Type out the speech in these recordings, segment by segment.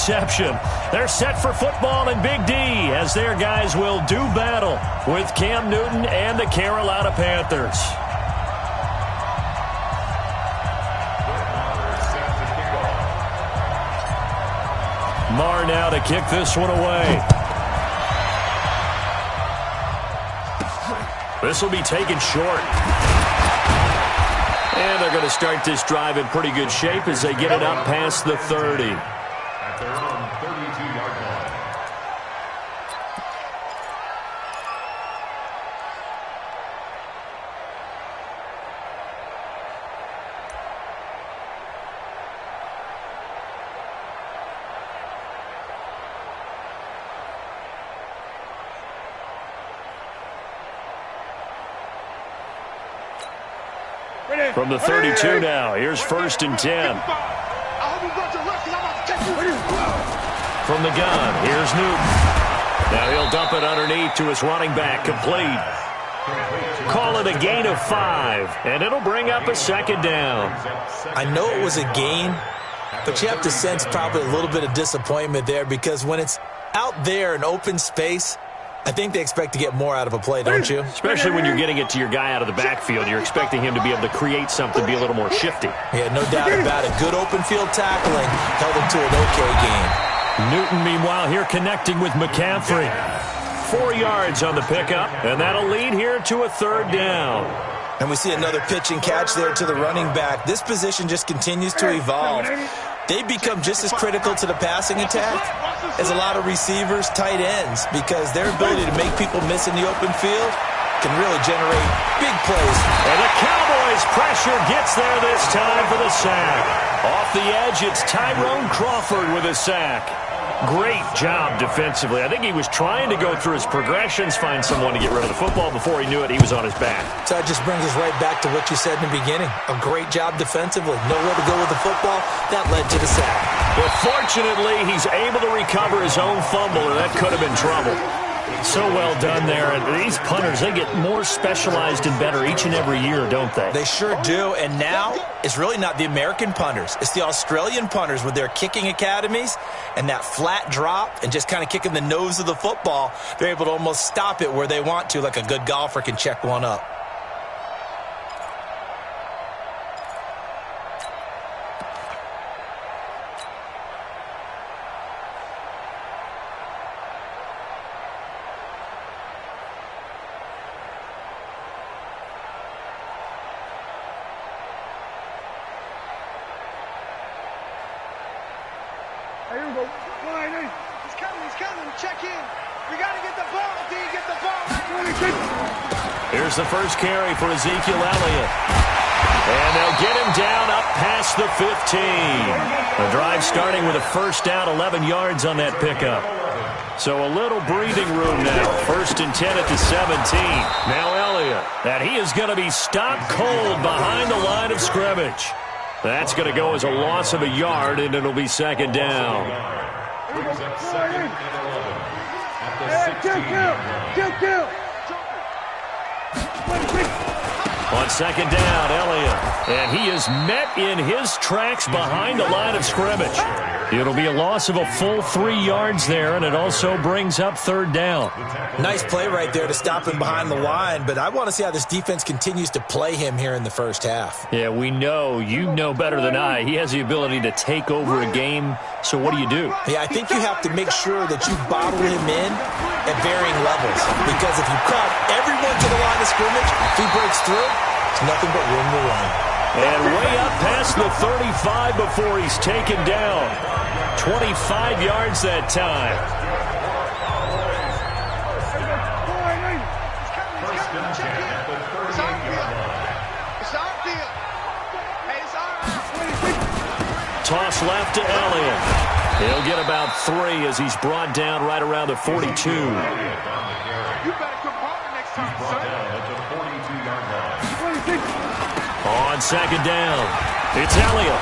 reception. They're set for football in Big D as their guys will do battle with Cam Newton and the Carolina Panthers. Marr now to kick this one away. This will be taken short. And they're going to start this drive in pretty good shape as they get it up past the 30. At their own 32-yard line. From the 32 now, here's 1st and 10. From the gun, here's Newton. Now he'll dump it underneath to his running back, complete. Call it a gain of 5, and it'll bring up a 2nd down. I know it was a gain, but you have to sense probably a little bit of disappointment there because when it's out there in open space, I think they expect to get more out of a play, don't you? Especially when you're getting it to your guy out of the backfield. You're expecting him to be able to create something, be a little more shifty. Yeah, no doubt about it. Good open field tackling held him to an okay game. Newton, meanwhile, here connecting with McCaffrey. 4 yards on the pickup, and that'll lead here to a 3rd down. And we see another pitch and catch there to the running back. This position just continues to evolve. They become just as critical to the passing attack as a lot of receivers, tight ends, because their ability to make people miss in the open field can really generate big plays. And the Cowboys' pressure gets there this time for the sack. Off the edge, it's Tyrone Crawford with a sack. Great job defensively. I think he was trying to go through his progressions, find someone to get rid of the football. Before he knew it, he was on his back. So that just brings us right back to what you said in the beginning. A great job defensively. Nowhere to go with the football. That led to the sack. But fortunately, he's able to recover his own fumble, and that could have been trouble. So well done there. And these punters, they get more specialized and better each and every year, don't they? They sure do. And now it's really not the American punters. It's the Australian punters with their kicking academies and that flat drop and just kind of kicking the nose of the football. They're able to almost stop it where they want to, like a good golfer can check one up. Here we go. He's coming. Check in. We got to get the ball, D. Get the ball. Here's the first carry for Ezekiel Elliott. And they'll get him down up past the 15. The drive starting with a 1st down, 11 yards on that pickup. So a little breathing room now. 1st and 10 at the 17. Now Elliott. And he is going to be stopped cold behind the line of scrimmage. That's going to go as a loss of a yard, and it'll be 2nd down. Brings up 2nd and 11 at the 16. Kill. On 2nd down, Elliott. And he is met in his tracks behind the line of scrimmage. It'll be a loss of a full 3 yards there, and it also brings up 3rd down. Nice play right there to stop him behind the line, but I want to see how this defense continues to play him here in the first half. Yeah, we know. You know better than I. He has the ability to take over a game, so what do you do? Yeah, I think you have to make sure that you bottle him in at varying levels, because if you crowd everyone to the line of scrimmage, if he breaks through, it's nothing but room to run. And way up past the 35 before he's taken down. 25 yards that time. First and 10 at the 38-yard line. It's our deal. Hey, it's our Toss left to Elliott. He'll get about 3 as he's brought down right around the 42. You better come harder next time, Brought down at the 42-yard line. On 2nd down, it's Elliott.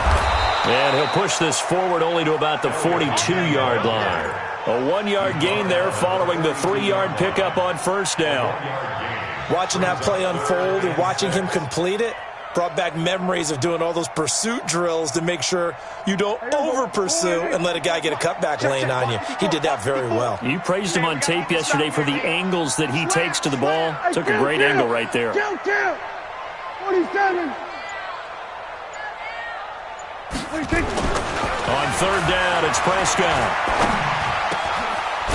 And he'll push this forward only to about the 42-yard line. A 1-yard gain there following the 3-yard pickup on 1st down. Watching that play unfold and watching him complete it, Brought back memories of doing all those pursuit drills to make sure you don't over-pursue and let a guy get a cutback lane on you. He did that very well. You praised him on tape yesterday for the angles that he takes to the ball. Took a great angle right there. 47. On third down, it's Prescott.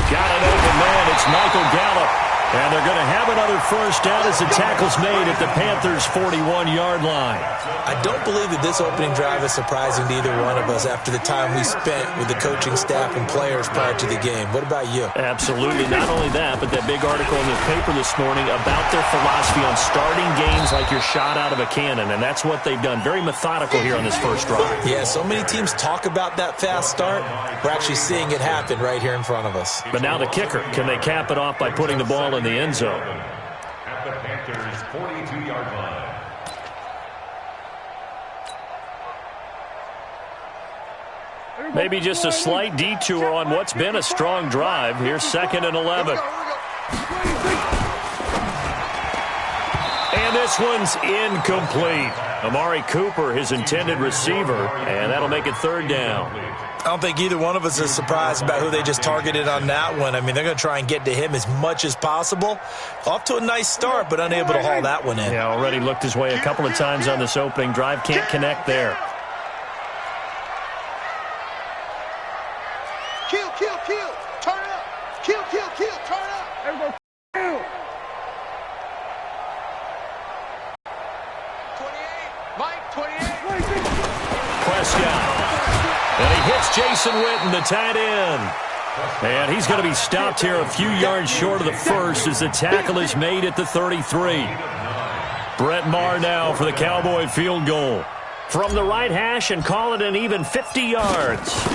Got an open man. It's Michael Gallup. And they're going to have another first down as the tackle's made at the Panthers' 41-yard line. I don't believe that this opening drive is surprising to either one of us after the time we spent with the coaching staff and players prior to the game. What about you? Absolutely. Not only that, but that big article in the paper this morning about their philosophy on starting games like you're shot out of a cannon, and that's what they've done. Very methodical here on this first drive. Yeah, so many teams talk about that fast start. We're actually seeing it happen right here in front of us. But now the kicker. Can they cap it off by putting the ball in the end zone? At the Panthers' 42-yard line. Maybe just a slight detour on what's been a strong drive. Here's 2nd and 11. And this one's incomplete. Amari Cooper, his intended receiver, and that'll make it 3rd down. I don't think either one of us is surprised about who they just targeted on that one. I mean, they're going to try and get to him as much as possible. Off to a nice start, but unable to haul that one in. Yeah, already looked his way a couple of times on this opening drive. Can't connect there. Kill. Turn it up. Kill. Turn it up. Everybody kill. 28. Mike, 28. Prescott. And he hits Jason Witten, the tight end. And he's going to be stopped here a few yards short of the first as the tackle is made at the 33. Brett Maher now for the Cowboy field goal. From the right hash and call it an even 50 yards.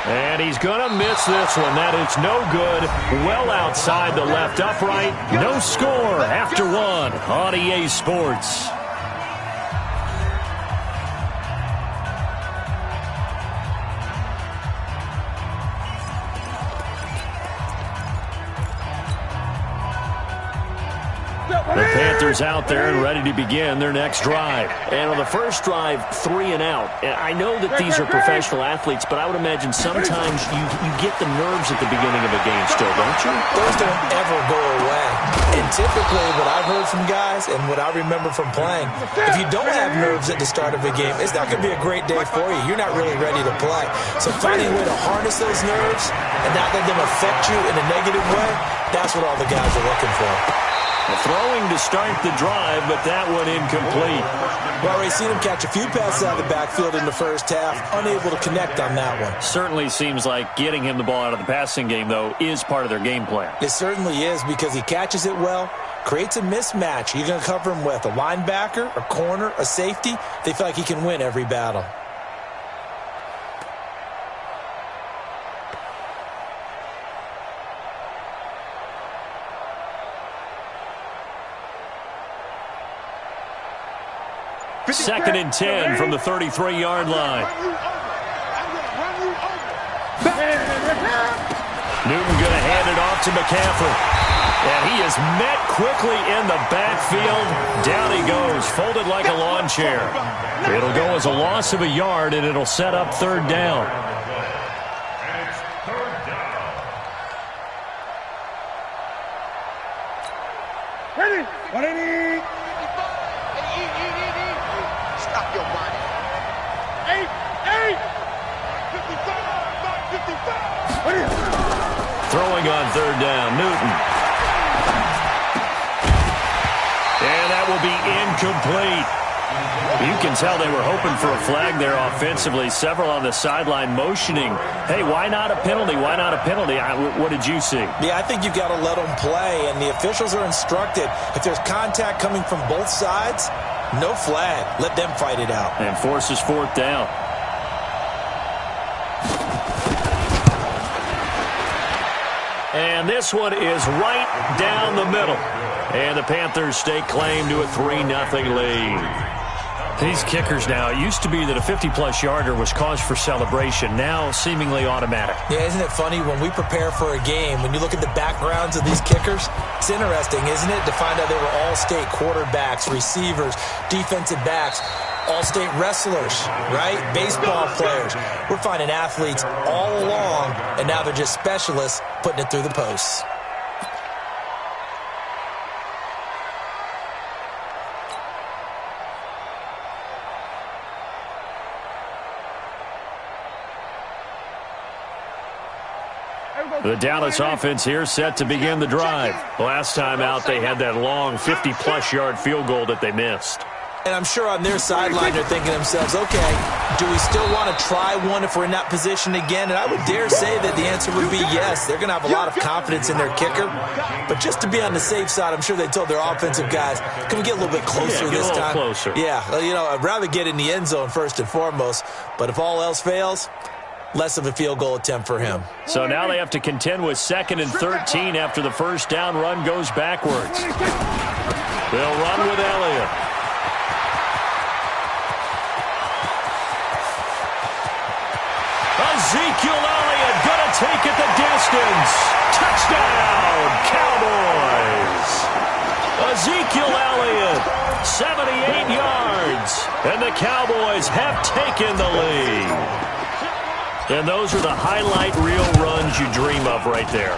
And he's going to miss this one. That is no good. Well outside the left upright. No score after one on EA Sports. The Panthers out there and ready to begin their next drive. And on the first drive, 3 and out. And I know that these are professional athletes, but I would imagine sometimes you get the nerves at the beginning of a game still, don't you? Those don't ever go away. And typically what I've heard from guys and what I remember from playing, if you don't have nerves at the start of a game, it's not going to be a great day for you. You're not really ready to play. So finding a way to harness those nerves and not let them affect you in a negative way, that's what all the guys are looking for. Throwing to start the drive, but that one incomplete. We've already seen him catch a few passes out of the backfield in the first half, unable to connect on that one. Certainly seems like getting him the ball out of the passing game, though, is part of their game plan. It certainly is because he catches it well, creates a mismatch. You're going to cover him with a linebacker, a corner, a safety. They feel like he can win every battle. Second and 10 from the 33-yard line. Newton going to hand it off to McCaffrey. And he is met quickly in the backfield. Down he goes, folded like a lawn chair. It'll go as a loss of a yard, and it'll set up 3rd down. Ready? 180. Stop your body. 8. 55. Throwing on 3rd down, Newton. And that will be incomplete. You can tell they were hoping for a flag there offensively. Several on the sideline motioning, hey, why not a penalty? Why not a penalty? What did you see? Yeah, I think you've got to let them play, and the officials are instructed. If there's contact coming from both sides, no flag. Let them fight it out. And forces 4th down. And this one is right down the middle. And the Panthers stake claim to a 3-0 lead. These kickers now, it used to be that a 50-plus yarder was cause for celebration. Now, seemingly automatic. Yeah, isn't it funny when we prepare for a game, when you look at the backgrounds of these kickers, it's interesting, isn't it, to find out they were all-state quarterbacks, receivers, defensive backs, all-state wrestlers, right? Baseball players. We're finding athletes all along, and now they're just specialists putting it through the posts. The Dallas offense here set to begin the drive. Last time out, they had that long 50-plus yard field goal that they missed. And I'm sure on their sideline they're thinking to themselves, okay, do we still want to try one if we're in that position again? And I would dare say that the answer would be yes. They're going to have a lot of confidence in their kicker. But just to be on the safe side, I'm sure they told their offensive guys, can we get a little bit closer this time? Closer. Yeah, you know, I'd rather get in the end zone first and foremost. But if all else fails, less of a field goal attempt for him. So now they have to contend with 2nd and 13 after the first down run goes backwards. They'll run with Elliott. Ezekiel Elliott going to take it the distance. Touchdown, Cowboys. Ezekiel Elliott, 78 yards. And the Cowboys have taken the lead. And those are the highlight reel runs you dream of right there.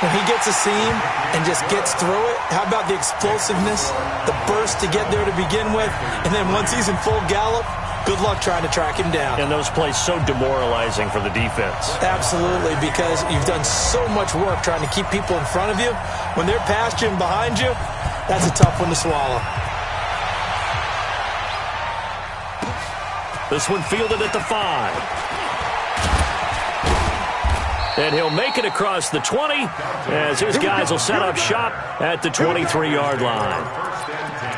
When he gets a seam and just gets through it, how about the explosiveness, the burst to get there to begin with, and then once he's in full gallop, good luck trying to track him down. And those plays so demoralizing for the defense. Absolutely, because you've done so much work trying to keep people in front of you. When they're past you and behind you, that's a tough one to swallow. This one fielded at the 5. And he'll make it across the 20 as his guys will set up shop at the 23-yard line. First and 10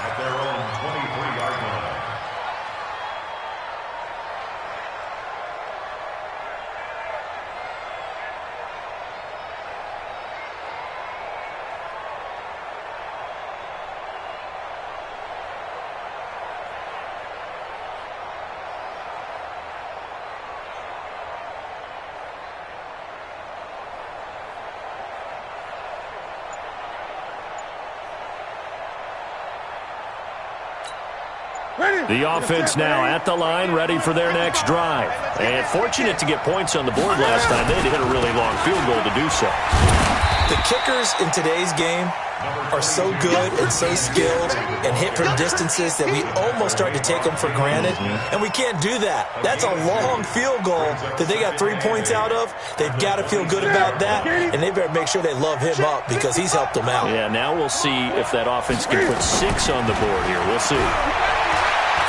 at their own 23-yard line. The offense now at the line, ready for their next drive. And fortunate to get points on the board last time. They had to hit a really long field goal to do so. The kickers in today's game are so good and so skilled and hit from distances that we almost start to take them for granted. And we can't do that. That's a long field goal that they got 3 points out of. They've got to feel good about that, and they better make sure they love him up because he's helped them out. Yeah, now we'll see if that offense can put 6 on the board here. We'll see.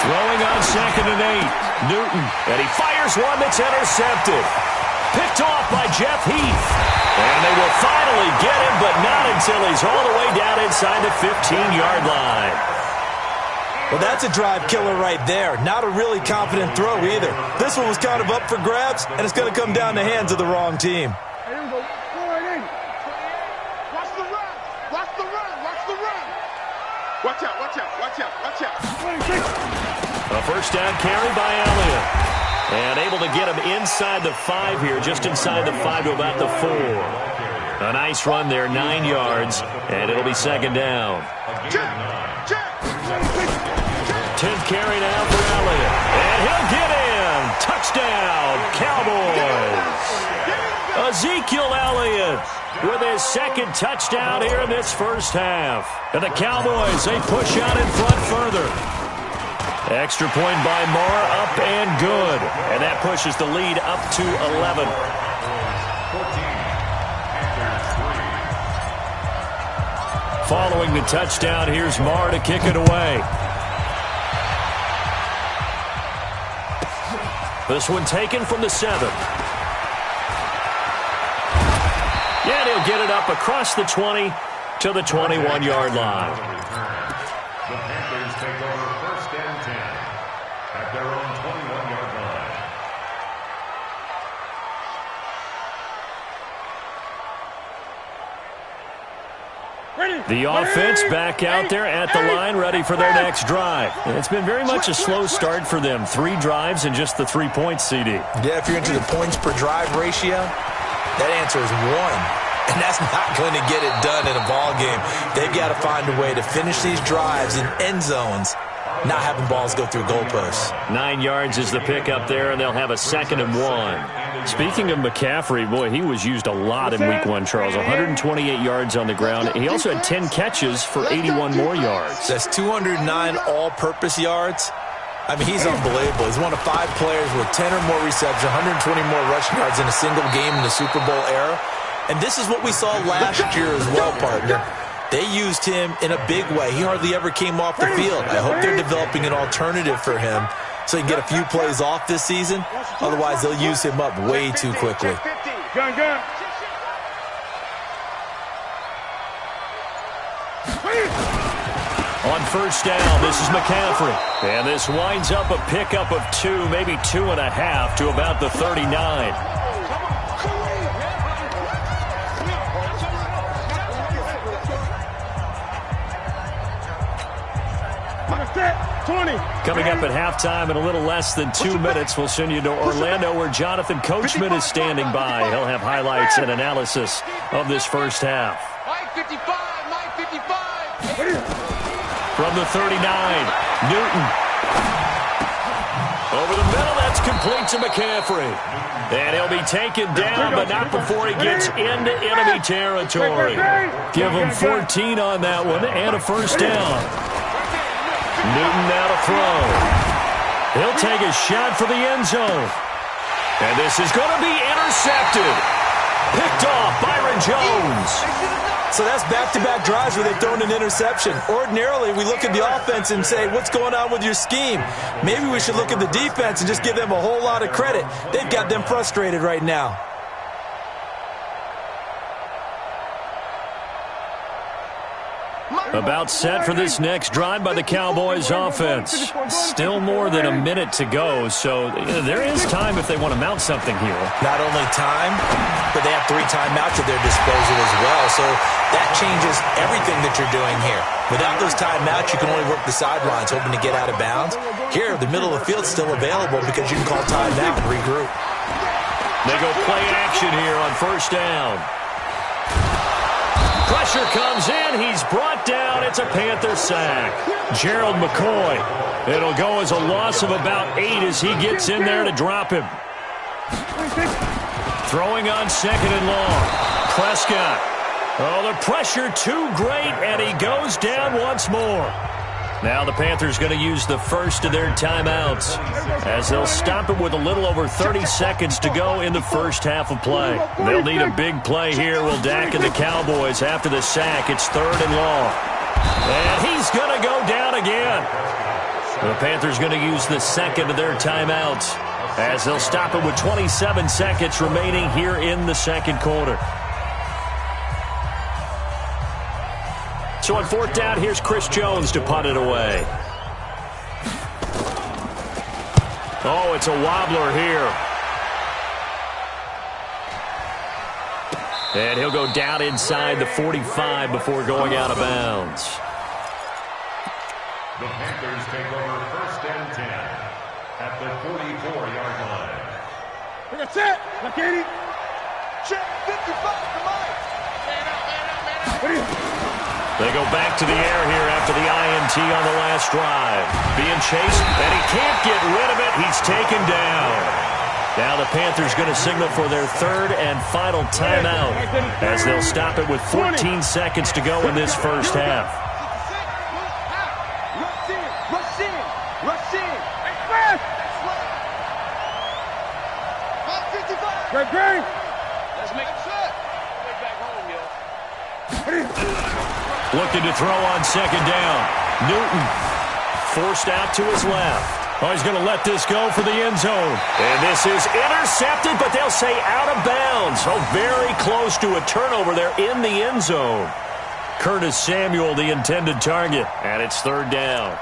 Throwing on 2nd and 8. Newton, and he fires one that's intercepted. Picked off by Jeff Heath. And they will finally get him, but not until he's all the way down inside the 15-yard line. Well, that's a drive killer right there. Not a really confident throw either. This one was kind of up for grabs, and it's going to come down the hands of the wrong team. Here we go. Watch the run. Watch the run. Watch the run. Watch out. Watch out. Watch out. Watch out. A first down carry by Elliott. And able to get him inside the 5 here, just inside the 5 to about the 4. A nice run there, 9 yards, and it'll be 2nd down. 10th carry now for Elliott. And he'll get in. Touchdown, Cowboys. Ezekiel Elliott with his 2nd touchdown here in this first half. And the Cowboys, they push out in front further. Extra point by Moore, up and good. And that pushes the lead up to 11. 14, Following the touchdown, here's Moore to kick it away. This one taken from the 7. Yeah, he'll get it up across the 20 to the 21-yard line. The Panthers take over 1st and 10 at their own 21-yard line. Ready. The offense back out there at the line, ready for their next drive. And it's been very much a slow start for them. 3 drives and just the 3 points, CD. Yeah, if you're into the points per drive ratio, that answer is 1. And that's not going to get it done in a ball game. They've got to find a way to finish these drives in end zones, not having balls go through goalposts. 9 yards is the pickup there, and they'll have a 2nd and 1. Speaking of McCaffrey, boy, he was used a lot in Week 1, Charles. 128 yards on the ground. He also had 10 catches for 81 more yards. That's 209 all-purpose yards. I mean, he's unbelievable. He's one of 5 players with 10 or more receptions, 120 more rushing yards in a single game in the Super Bowl era. And this is what we saw last year as well, partner. They used him in a big way. He hardly ever came off the field. I hope they're developing an alternative for him so he can get a few plays off this season. Otherwise, they'll use him up way too quickly. Gun. On first down, this is McCaffrey. And this winds up a pickup of 2, maybe 2.5 to about the 39. Coming up at halftime in a little less than 2 minutes, we'll send you to Orlando where Jonathan Coachman is standing by. He'll have highlights and analysis of this first half. Mike 55. From the 39, Newton. Over the middle, that's complete to McCaffrey. And he'll be taken down, but not before he gets into enemy territory. Give him 14 on that one and a first down. Newton now to throw. He'll take a shot for the end zone. And this is going to be intercepted. Picked off Byron Jones. So that's back-to-back drives where they've thrown an interception. Ordinarily, we look at the offense and say, what's going on with your scheme? Maybe we should look at the defense and just give them a whole lot of credit. They've got them frustrated right now. About set for this next drive by the Cowboys offense. Still more than a minute to go, so there is time if they want to mount something here. Not only time, but they have 3 timeouts at their disposal as well, so that changes everything that you're doing here. Without those timeouts, you can only work the sidelines, hoping to get out of bounds. Here, the middle of the field's still available because you can call timeout and regroup. They go play action here on first down. Pressure comes in. He's brought down. It's a Panther sack. Gerald McCoy. It'll go as a loss of about 8 as he gets in there to drop him. Throwing on 2nd and long. Prescott. Oh, the pressure too great, and he goes down once more. Now the Panthers going to use the first of their timeouts as they'll stop it with a little over 30 seconds to go in the first half of play. They'll need a big play here. Will Dak and the Cowboys after the sack. It's 3rd and long. And he's going to go down again. The Panthers going to use the second of their timeouts as they'll stop it with 27 seconds remaining here in the second quarter. So on 4th down, here's Chris Jones to punt it away. Oh, it's a wobbler here. And he'll go down inside the 45 before going out of bounds. The Panthers take over 1st and 10 at the 44-yard line. That's it. Look at it. Check 55 to Mike. Man up. They go back to the air here after the INT on the last drive. Being chased, and he can't get rid of it. He's taken down. Now the Panthers going to signal for their 3rd and final timeout as they'll stop it with 14 seconds to go in this first half. Rush in. Great. Let's make it set. Back home, yo. Looking to throw on 2nd down. Newton forced out to his left. Oh, he's going to let this go for the end zone. And this is intercepted, but they'll say out of bounds. Oh, very close to a turnover there in the end zone. Curtis Samuel, the intended target, and it's 3rd down.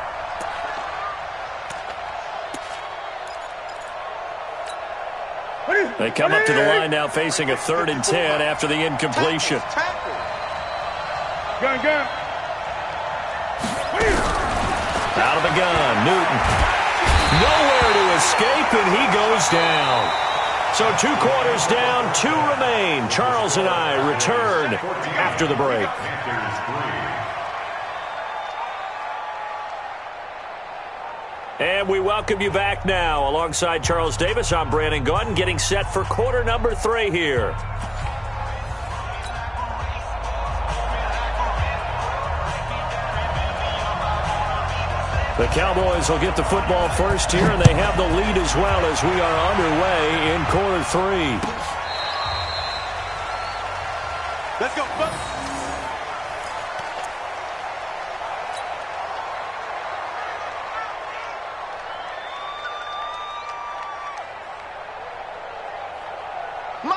They come up to the line now facing a 3rd and 10 after the incompletion. Gun. Out of the gun, Newton. Nowhere to escape, and he goes down. So 2 quarters down, 2 remain. Charles and I return after the break. And we welcome you back now. Alongside Charles Davis, I'm Brandon Gaudin, getting set for quarter number 3 here. The Cowboys will get the football first here, and they have the lead as well as we are underway in quarter 3. Let's go.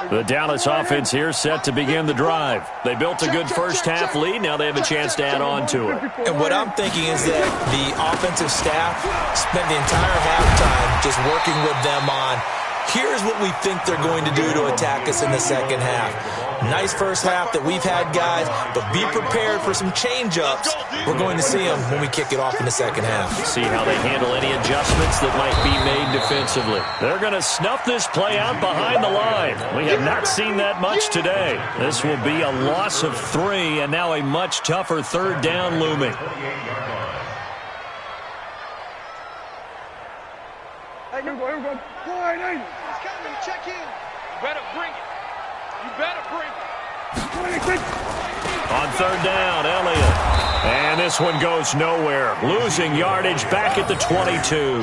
The Dallas offense here set to begin the drive. They built a good first half lead. Now they have a chance to add on to it. And what I'm thinking is that the offensive staff spent the entire halftime just working with them on, here's what we think they're going to do to attack us in the second half. Nice first half that we've had, guys, but be prepared for some change-ups. We're going to see them when we kick it off in the second half. See how they handle any adjustments that might be made defensively. They're going to snuff this play out behind the line. We have not seen that much today. This will be a loss of 3, and now a much tougher third down looming. Hey, here we go. Boy, it's coming. Check in. You better bring it. On third down, Elliott. And this one goes nowhere. Losing yardage back at the 22.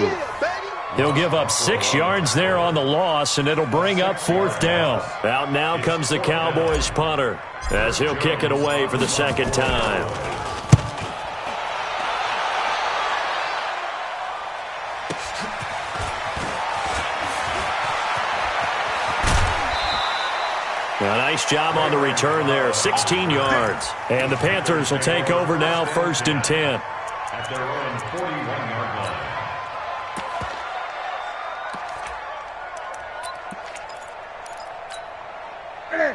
He'll give up 6 yards there on the loss, and it'll bring up fourth down. Out now comes the Cowboys punter as he'll kick it away for the second time. A nice job on the return there, 16 yards. And the Panthers will take over now, 1st and 10. At their own 41-yard line.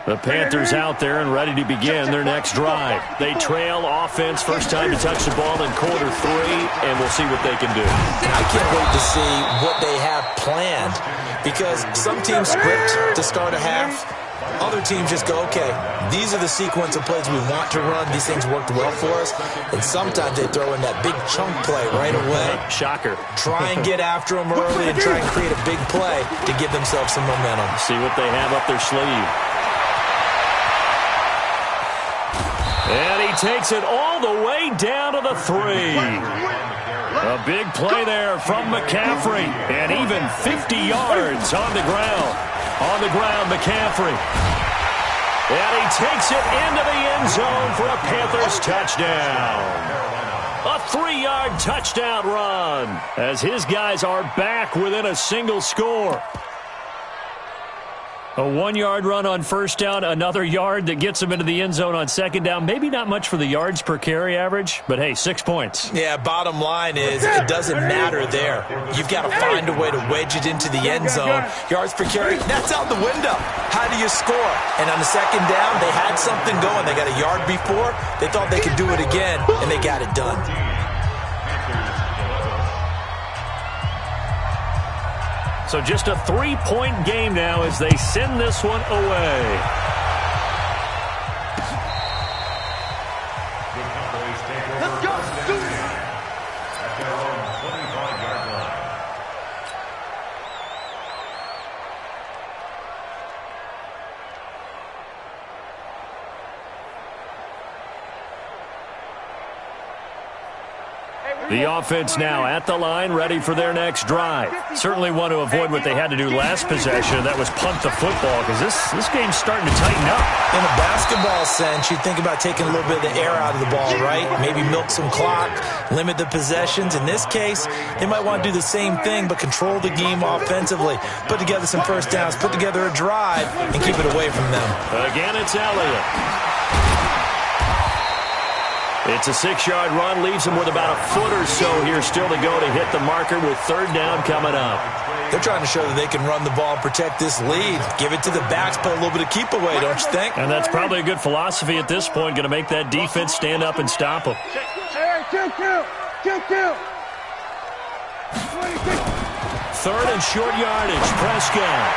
The Panthers out there and ready to begin their next drive. They trail offense, first time to touch the ball in quarter 3, and we'll see what they can do. And I can't wait to see what they have planned, because some teams script to start a half. Other teams just go, okay, these are the sequence of plays we want to run. These things worked well for us. And sometimes they throw in that big chunk play right away. Shocker. Try and get after them early and try and create a big play to give themselves some momentum. See what they have up their sleeve. And he takes it all the way down to the 3. A big play there from McCaffrey. And even 50 yards on the ground. On the ground, McCaffrey. And he takes it into the end zone for a Panthers touchdown. A 3-yard touchdown run as his guys are back within a single score. A 1-yard run on first down, another yard that gets them into the end zone on second down. Maybe not much for the yards per carry average, but hey, 6 points. Yeah, bottom line is it doesn't matter there. You've got to find a way to wedge it into the end zone. Yards per carry, that's out the window. How do you score? And on the second down, they had something going. They got a yard before. They thought they could do it again, and they got it done. So just a 3-point game now as they send this one away. Let's go. At their own 25-yard line. The offense now at the line, ready for their next drive. Certainly want to avoid what they had to do last possession, that was punt the football, because this game's starting to tighten up. In a basketball sense, you think about taking a little bit of the air out of the ball, right? Maybe milk some clock, limit the possessions. In this case, they might want to do the same thing, but control the game offensively. Put together some first downs, put together a drive, and keep it away from them. Again, it's Elliott. It's a 6-yard run, leaves him with about a foot or so here still to go to hit the marker with third down coming up. They're trying to show that they can run the ball and protect this lead. Give it to the backs, put a little bit of keep away, don't you think? And that's probably a good philosophy at this point, going to make that defense stand up and stop them. Third and short yardage, Prescott.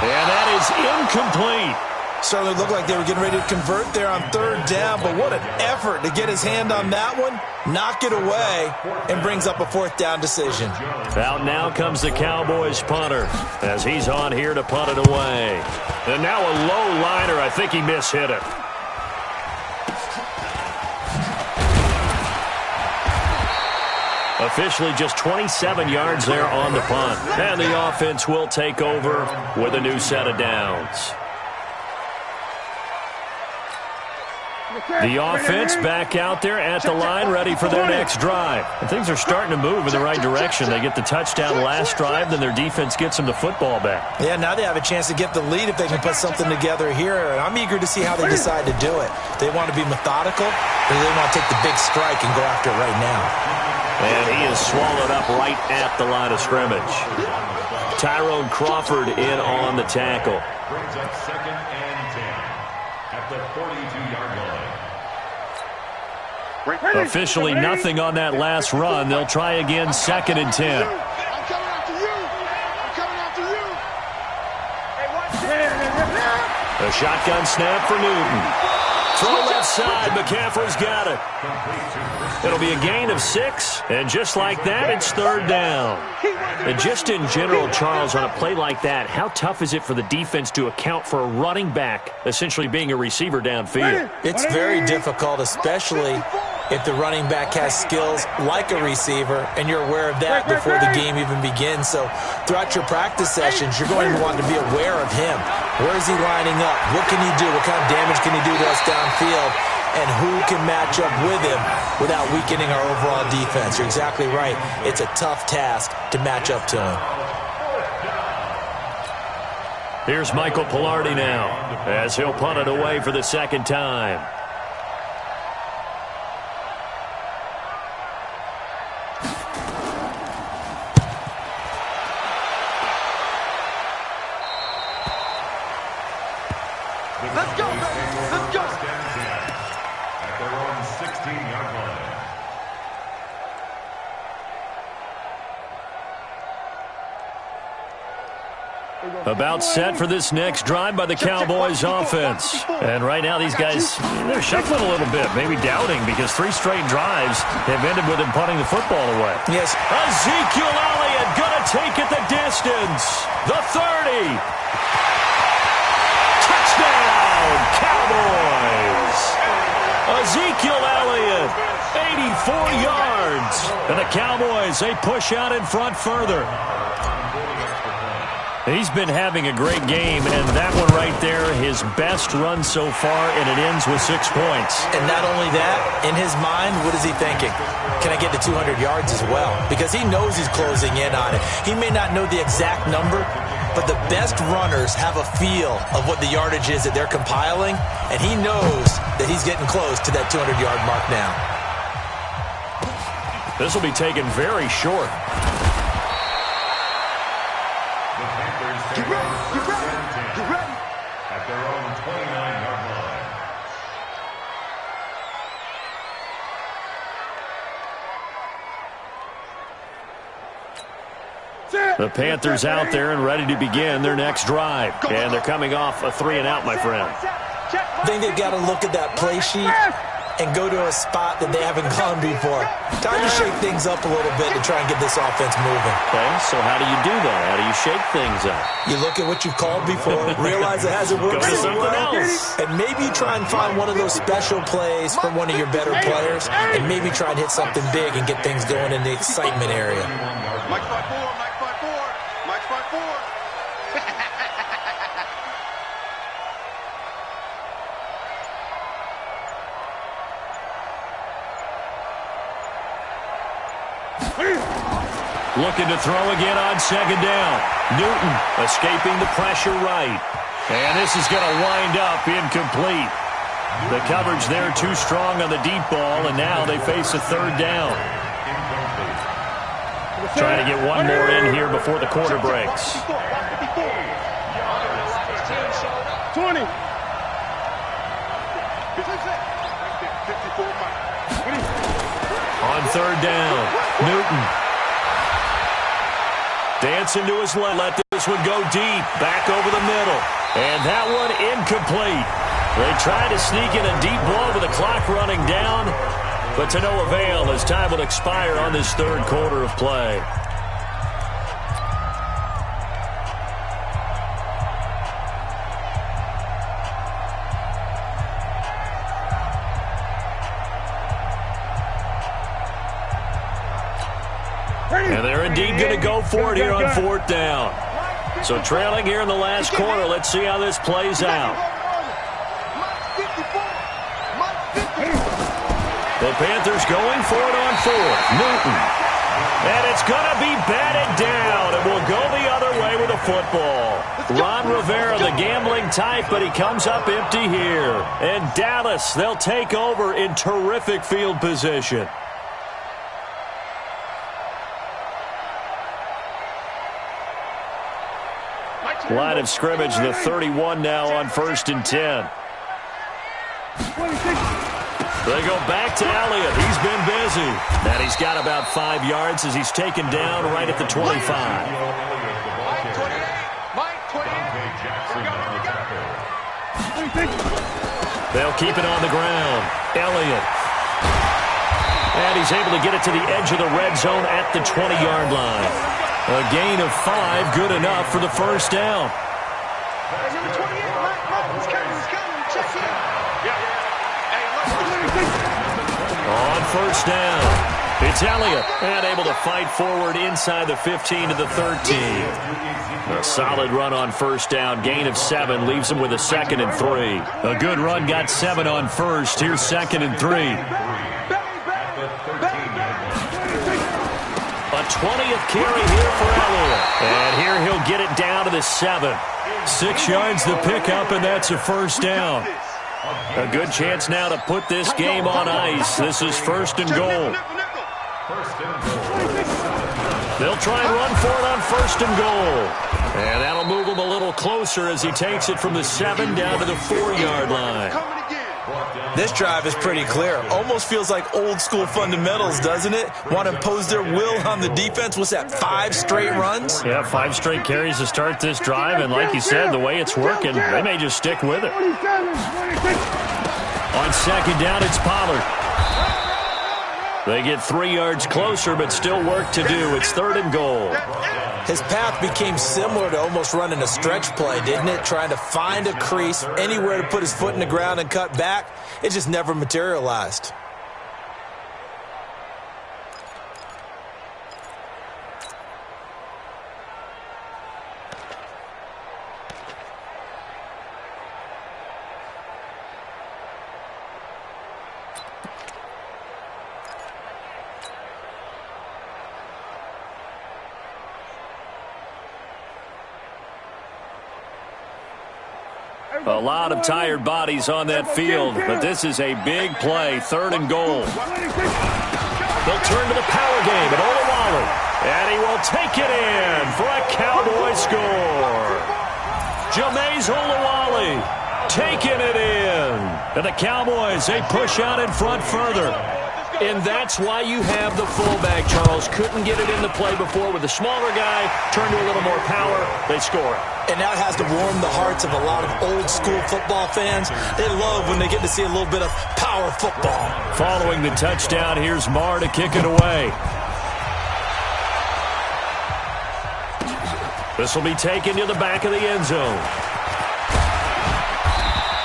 And that is incomplete. Certainly looked like they were getting ready to convert there on third down, but what an effort to get his hand on that one, knock it away, and brings up a fourth down decision. Out now comes the Cowboys punter as he's on here to punt it away. And now a low liner. I think he mishit it. Officially just 27 yards there on the punt. And the offense will take over with a new set of downs. The offense back out there at the line, ready for their next drive. And things are starting to move in the right direction. They get the touchdown last drive, then their defense gets them the football back. Yeah, now they have a chance to get the lead if they can put something together here. And I'm eager to see how they decide to do it. They want to be methodical, or they want to take the big strike and go after it right now. And he is swallowed up right at the line of scrimmage. Tyrone Crawford in on the tackle. Brings up 2nd and 10 at the 42-yard line. Officially nothing on that last run. They'll try again 2nd and 10. I'm coming after you. I'm coming after you. Hey, watch it. A shotgun snap for Newton. Throw left side. McCaffrey's got it. It'll be a gain of 6. And just like that, it's third down. And just in general, Charles, on a play like that, how tough is it for the defense to account for a running back essentially being a receiver downfield? It's very difficult, especially if the running back has skills like a receiver, and you're aware of that before the game even begins. So throughout your practice sessions, you're going to want to be aware of him. Where is he lining up? What can he do? What kind of damage can he do to us downfield? And who can match up with him without weakening our overall defense? You're exactly right. It's a tough task to match up to him. Here's Michael Pilardi now as he'll punt it away for the second time. Let's go, baby. Let's go. At their own 16-yard line. About set for this next drive by the Cowboys offense. And right now these guys, they're shuffling a little bit, maybe doubting, because 3 straight drives have ended with him punting the football away. Yes. Ezekiel Elliott gonna take it the distance. The 30. Touchdown, Cowboys. Ezekiel Elliott, 84 yards. And the Cowboys, they push out in front further. He's been having a great game, and that one right there, his best run so far, and it ends with 6 points. And not only that, in his mind, what is he thinking? Can I get to 200 yards as well? Because he knows he's closing in on it. He may not know the exact number, but the best runners have a feel of what the yardage is that they're compiling, and he knows that he's getting close to that 200-yard mark now. This will be taken very short. Get ready. Get ready. Get ready. At their own 29-yard line. The Panthers out there and ready to begin their next drive. And they're coming off a 3-and-out, my friend. I think they've got to look at that play sheet and go to a spot that they haven't gone before. Time to shake things up a little bit to try and get this offense moving. Okay, so how do you do that? How do you shake things up? You look at what you've called before, realize it hasn't worked Go to so something well, else. and maybe try and find one of those special plays from one of your better players, and maybe try and hit something big and get things going in the excitement area. Mike 5-4. Mike 5-4. Mike 5-4. Looking to throw again on second down. Newton escaping the pressure right. And this is going to wind up incomplete. The coverage there too strong on the deep ball, and now they face a third down. Trying to get one more in here before the quarter breaks. 20. On third down, Newton. Dancing to his left. Let this one go deep. Back over the middle. And that one incomplete. They tried to sneak in a deep blow with the clock running down, but to no avail as time will expire on this third quarter of play. And they're indeed going to go for it here on fourth down. So trailing here in the last quarter. Let's see how this plays out. The Panthers going for it on fourth. Newton. And it's going to be batted down. It will go the other way with the football. Ron Rivera, the gambling type, but he comes up empty here. And Dallas, they'll take over in terrific field position. Line of scrimmage, the 31 now on 1st and 10. They go back to Elliott. He's been busy. And he's got about 5 yards as he's taken down right at the 25. They'll keep it on the ground. Elliott. And he's able to get it to the edge of the red zone at the 20-yard line. A gain of 5, good enough for the first down. On first down, it's Elliott, and able to fight forward inside the 15 to the 13. A solid run on first down, gain of 7, leaves him with a 2nd and 3. A good run, got 7 on first. Here's 2nd and 3. A 20th carry here for Elliott. And here he'll get it down to the 7. 6 yards the pickup, and that's a first down. A good chance now to put this game on ice. This is 1st and goal. They'll try and run for it on 1st and goal. And that'll move him a little closer as he takes it from the 7 down to the 4-yard line. This drive is pretty clear. Almost feels like old school fundamentals, doesn't it? Want to impose their will on the defense. What's that, 5 straight runs? Yeah, 5 straight carries to start this drive. And like you said, the way it's working, they may just stick with it. On 2nd down, it's Pollard. They get 3 yards closer, but still work to do. It's 3rd and goal. His path became similar to almost running a stretch play, didn't it? Trying to find a crease, anywhere to put his foot in the ground and cut back. It just never materialized. A lot of tired bodies on that field, but this is a big play, 3rd and goal. They'll turn to the power game at Olawale, and he will take it in for a Cowboy score. Jameis Olawale taking it in. And the Cowboys, they push out in front further. And that's why you have the fullback, Charles. Couldn't get it into play before with the smaller guy. Turned to a little more power. They score it. And that has to warm the hearts of a lot of old-school football fans. They love when they get to see a little bit of power football. Following the touchdown, here's Marr to kick it away. This will be taken to the back of the end zone.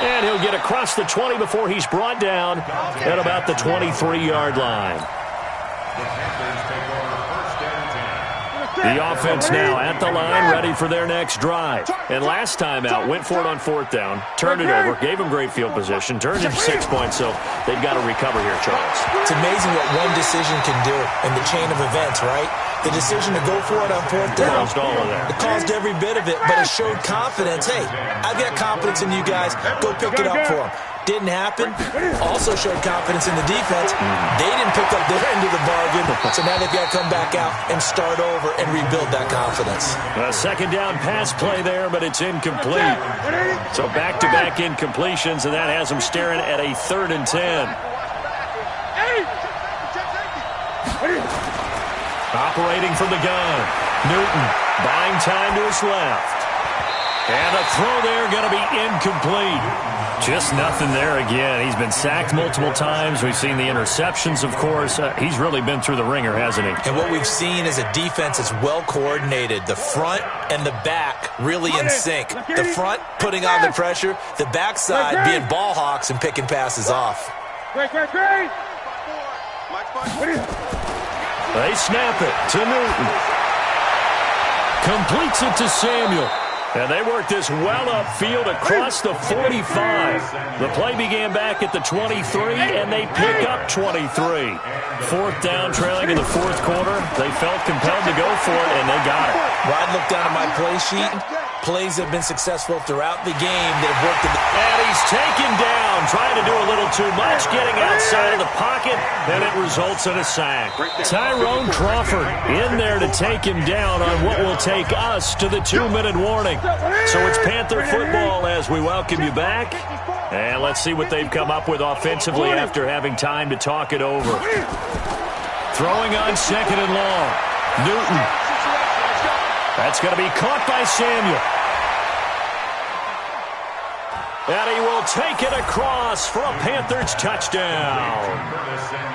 And he'll get across the 20 before he's brought down at about the 23-yard line. The offense now at the line, ready for their next drive. And last time out, went for it on 4th down, turned it over, gave him great field position, turned it 6 points, so they've got to recover here, Charles. It's amazing what one decision can do in the chain of events, right? The decision to go for it on 4th down. Caused all of that. It caused every bit of it, but it showed confidence. Hey, I've got confidence in you guys. Go pick it up for them. Didn't happen. Also showed confidence in the defense. They didn't pick up their end of the bargain, so now they've got to come back out and start over and rebuild that confidence. A second down pass play there, but it's incomplete. So back-to-back incompletions, and that has them staring at a 3rd and 10. Operating from the gun. Newton buying time to his left. And a throw there going to be incomplete. Just nothing there again. He's been sacked multiple times. We've seen the interceptions, of course. He's really been through the ringer, hasn't he? And what we've seen is a defense that's well coordinated. The front and the back really in sync. The front putting on the pressure. The backside being ball hawks and picking passes off. They snap it to Newton. Completes it to Samuel. And they work this well upfield across the 45. The play began back at the 23, and they pick up 23. 4th down, trailing in the 4th quarter. They felt compelled to go for it, and they got it. Ryan looked down at my play sheet. Plays have been successful throughout the game that have worked. And he's taken down, trying to do a little too much, getting outside of the pocket, and it results in a sack. Tyrone Crawford in there to take him down on what will take us to the 2-minute warning. So it's Panther football as we welcome you back. And let's see what they've come up with offensively after having time to talk it over. Throwing on 2nd and long. Newton. That's going to be caught by Samuel. And he will take it across for a Panthers touchdown.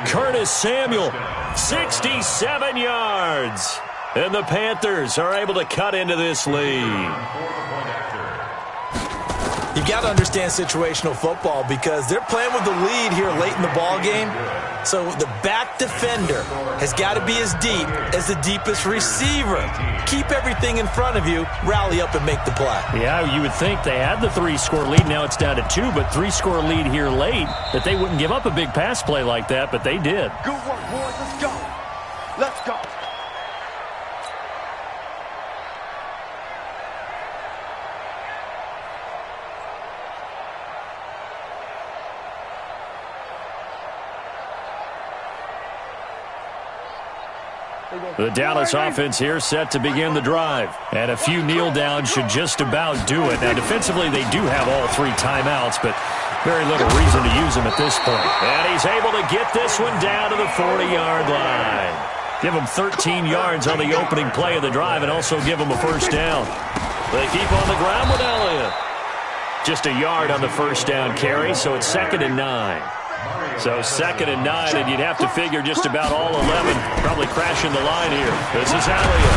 Curtis Samuel, 67 yards. And the Panthers are able to cut into this lead. You've got to understand situational football because they're playing with the lead here late in the ball game. So the back defender has got to be as deep as the deepest receiver. Keep everything in front of you, rally up and make the play. Yeah, you would think they had the 3-score lead. Now it's down to 2, but 3-score lead here late, that they wouldn't give up a big pass play like that, but they did. Good work, boys. Let's go. Let's go. The Dallas offense here set to begin the drive. And a few kneel downs should just about do it. Now, defensively, they do have all 3 timeouts, but very little reason to use them at this point. And he's able to get this one down to the 40-yard line. Give him 13 yards on the opening play of the drive and also give him a 1st down. They keep on the ground with Elliott. Just a yard on the 1st down carry, so it's 2nd and 9. So 2nd and 9, and you'd have to figure just about all 11 probably crashing the line here. This is Elliott.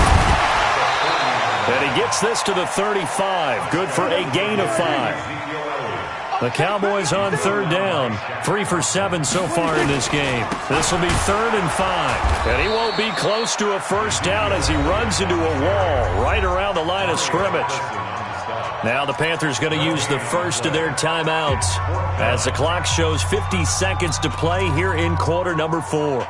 And he gets this to the 35. Good for a gain of 5. The Cowboys on 3rd down. 3 for 7 so far in this game. This will be 3rd and 5. And he won't be close to a 1st down as he runs into a wall right around the line of scrimmage. Now the Panthers going to use the first of their timeouts as the clock shows 50 seconds to play here in quarter number 4.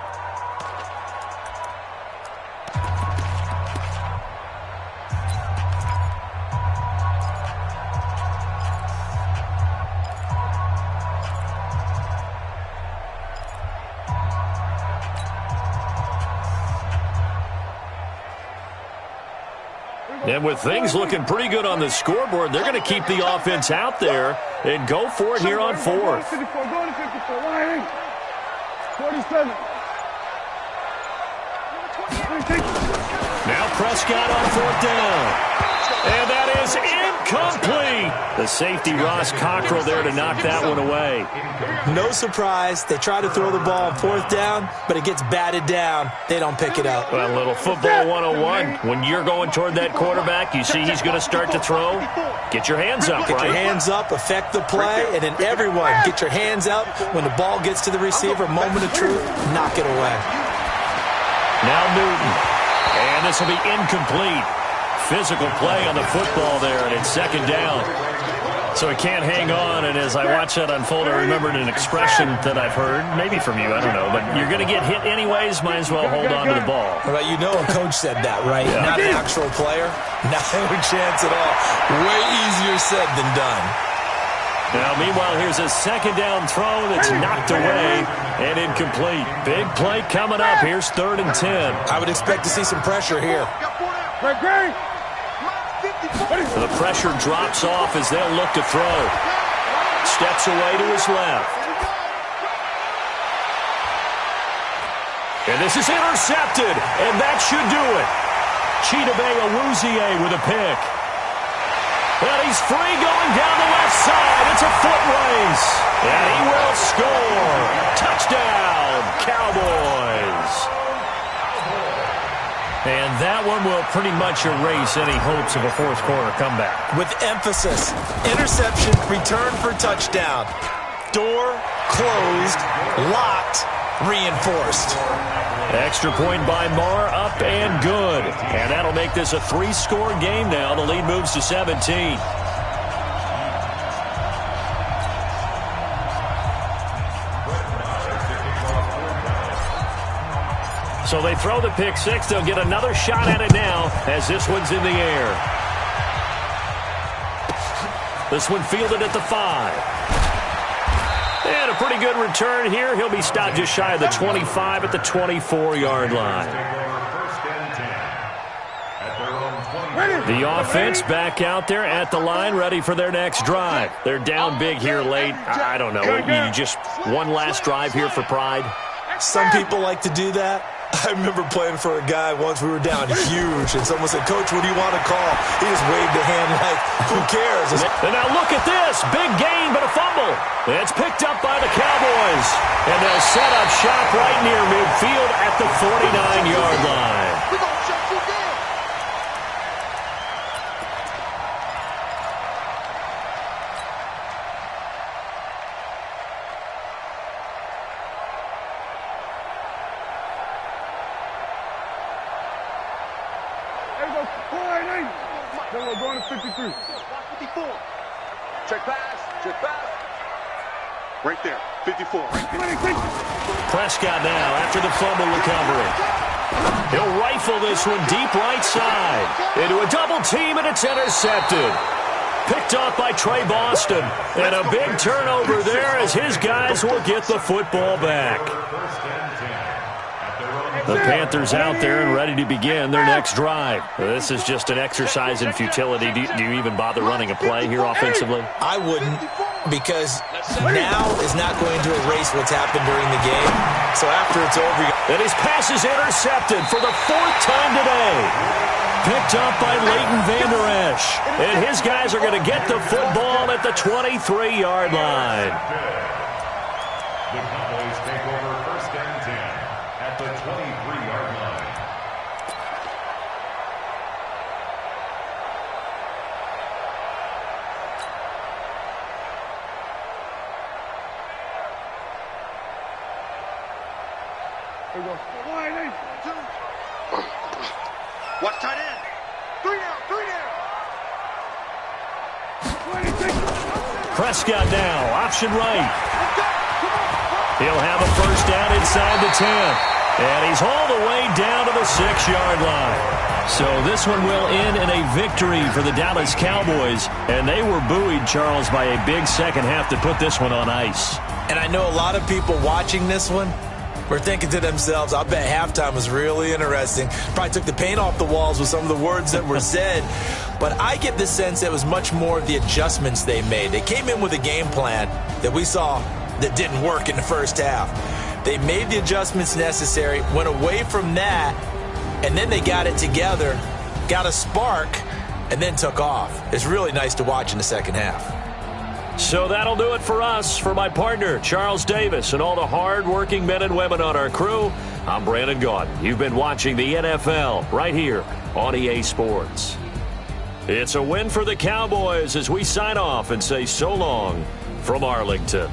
And with things looking pretty good on the scoreboard, they're going to keep the offense out there and go for it here on 4th. 54, go to 54, 47. Now Prescott on 4th down. And that is incomplete. The safety, Ross Cockrell, there to knock that one away. No surprise. They try to throw the ball on 4th down, but it gets batted down. They don't pick it up. Well, a little football 101. When you're going toward that quarterback, you see he's going to start to throw. Get your hands up, Get right? your hands up, affect the play, and then everyone get your hands up. When the ball gets to the receiver, moment of truth, knock it away. Now Newton. And this will be incomplete. Physical play on the football there, and it's 2nd down. So he can't hang on, and as I watch that unfold, I remembered an expression that I've heard, maybe from you, I don't know, but you're going to get hit anyways, might as well hold on to the ball. Well, you know a coach said that, right? Yeah. Not an actual player. No chance at all. Way easier said than done. Now, meanwhile, here's a second down throw that's knocked away and incomplete. Big play coming up. Here's 3rd and 10. I would expect to see some pressure here. The pressure drops off as they'll look to throw. Steps away to his left. And this is intercepted, and that should do it. Chidobe Awuzie with a pick. And he's free going down the left side. It's a foot race. And he will score. Touchdown, Cowboys. And that one will pretty much erase any hopes of a fourth quarter comeback. With emphasis, interception, return for touchdown. Door closed, locked, reinforced. Extra point by Marr, up and good. And that'll make this a 3-score game now. The lead moves to 17. So they throw the pick six. They'll get another shot at it now as this one's in the air. This one fielded at the 5. And a pretty good return here. He'll be stopped just shy of the 25 at the 24-yard line. The offense back out there at the line, ready for their next drive. They're down big here late. I don't know. You just one last drive here for pride? Some people like to do that. I remember playing for a guy once. We were down huge, and someone said, "Coach, what do you want to call?" He just waved a hand like, who cares? And now look at this. Big gain, but a fumble. It's picked up by the Cowboys. And they'll set up shop right near midfield at the 49-yard line. We're going to shut you down. Then we're going to 53. 54. Check pass. Check pass. Right there. 54. Right there. Prescott now after the fumble recovery. He'll rifle this one deep right side. Into a double team, and it's intercepted. Picked off by Trey Boston. And a big turnover there as his guys will get the football back. The Panthers out there and ready to begin their next drive. This is just an exercise in futility. Do you even bother running a play here offensively? I wouldn't, because now is not going to erase what's happened during the game. So after it's over... And his pass is intercepted for the 4th time today. Picked up by Leighton Vander Esch. And his guys are going to get the football at the 23-yard line. The Cowboys take over 1st and 10 at the 23-yard line. There we go. Watch tight end. 3 down. 3 down. Prescott now, option right. He'll have a first down inside the 10. And he's all the way down to the 6-yard line. So this one will end in a victory for the Dallas Cowboys. And they were buoyed, Charles, by a big second half to put this one on ice. And I know a lot of people watching this one were thinking to themselves, I bet halftime was really interesting. Probably took the paint off the walls with some of the words that were said. But I get the sense that it was much more of the adjustments they made. They came in with a game plan that we saw that didn't work in the first half. They made the adjustments necessary, went away from that, and then they got it together, got a spark, and then took off. It's really nice to watch in the second half. So that'll do it for us. For my partner, Charles Davis, and all the hard-working men and women on our crew, I'm Brandon Gaudin. You've been watching the NFL right here on EA Sports. It's a win for the Cowboys as we sign off and say so long from Arlington.